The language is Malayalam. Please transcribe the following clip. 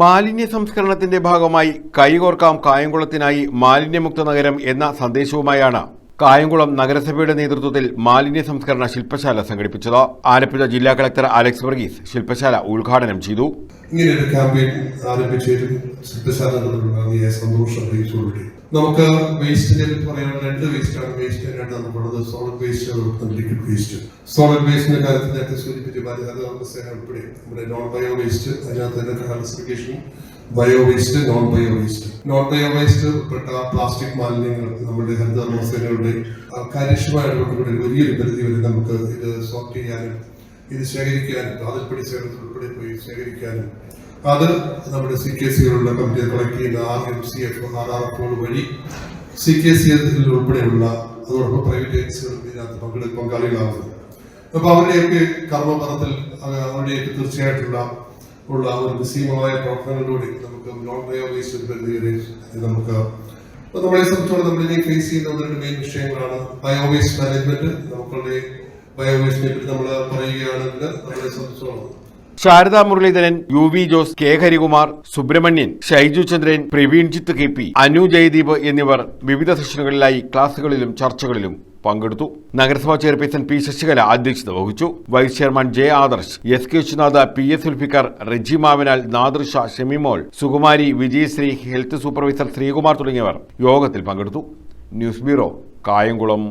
മാലിന്യ സംസ്കരണത്തിന്റെ ഭാഗമായി കൈകോർക്കാം കായംകുളത്തിനായി മാലിന്യമുക്ത നഗരം എന്ന സന്ദേശവുമായാണ് കായംകുളം നഗരസഭയുടെ നേതൃത്വത്തിൽ മാലിന്യ സംസ്കരണ ശില്പശാല സംഘടിപ്പിച്ചത്. ആലപ്പുഴ ജില്ലാ കളക്ടർ അലക്സ് വർഗീസ് ശില്പശാല ഉദ്ഘാടനം ചെയ്തു. ഇങ്ങനെയൊരു ക്യാമ്പയിൻ ആരംഭിച്ചതിലും ശില്പശാല സന്തോഷം അറിയിച്ചുകൊള്ളി. നമുക്ക് വേസ്റ്റിനെ പറയാനുള്ള രണ്ട് വേസ്റ്റാണ് വേസ്റ്റ് നമുക്കുള്ളത്. Solid waste, liquid waste. Solid വേസ്റ്റിന്റെ കാര്യത്തിൽ നേരത്തെ സൂചിപ്പിച്ച ഉൾപ്പെടെ നമ്മുടെ നോൺ ബയോ വേസ്റ്റ്, അതിനകത്ത് തന്നെ classification bio waste, non bio waste. Non bio waste ഉൾപ്പെട്ട പ്ലാസ്റ്റിക് മാലിന്യങ്ങൾ നമ്മുടെ ഹരിതകർമ്മസേനയുടെ കാര്യക്ഷമമായ ഇടപെടലുകളിൽ വലിയൊരു പരിധി വരെ നമുക്ക് ഇത് സോർട്ട് ചെയ്യാനും ഇത് ശേഖരിക്കാനും അതിൽപ്പെടി സേവനത്തിൽ ഉൾപ്പെടെ പോയി ശേഖരിക്കാനും അത് നമ്മുടെ CKCകളുടെ കമ്മിറ്റി കളക്ട് ചെയ്യുന്ന RMCF, RRF വഴി CKC ഉൾപ്പെടെയുള്ള അതോടൊപ്പം പ്രൈവറ്റ് ഏജൻസികളും ഇതിനകത്ത് പങ്കാളികളാകുന്നു. അപ്പൊ അവരുടെയൊക്കെ കർമ്മപഥത്തിൽ അവരുടെയൊക്കെ തീർച്ചയായിട്ടുള്ള ഒരു നിസ്സീമമായ പ്രവർത്തനങ്ങളിലൂടെ നമുക്ക് നോൺ ബയോ വേസ്റ്റ് പരിധി വരെ നമുക്ക് നമ്മളെ സംബന്ധിച്ചോളം നമ്മളിനെ ഫേസ് ചെയ്യുന്ന ഒന്ന് രണ്ട് മെയിൻ വിഷയങ്ങളാണ് ബയോ വേസ്റ്റ് മാനേജ്മെന്റ്. നമുക്കുള്ള ബയോ വേസ്റ്റിനെ പറ്റി നമ്മൾ പറയുകയാണെങ്കിൽ നമ്മളെ സംബന്ധിച്ചോളം ശാരദാ മുരളീധരൻ, UV ജോസ്, K ഹരികുമാർ, സുബ്രഹ്മണ്യൻ, ഷൈജു ചന്ദ്രൻ, പ്രവീൺജിത്ത് KP, അനു ജയദീപ് എന്നിവർ വിവിധ സെഷനുകളിലായി ക്ലാസുകളിലും ചർച്ചകളിലും പങ്കെടുത്തു. നഗരസഭാ ചെയർപേഴ്സൺ P ശശികല അധ്യക്ഷത വഹിച്ചു. Vice chairman J Adarsh, SK Viswanath, PS Sulfikar, Reji Mavanal, Nadrisha, Shemimol, Sukumari, Vijayasree, health supervisor Sreekumar തുടങ്ങിയവർ യോഗത്തിൽ പങ്കെടുത്തു. News bureau, Kayamkulam.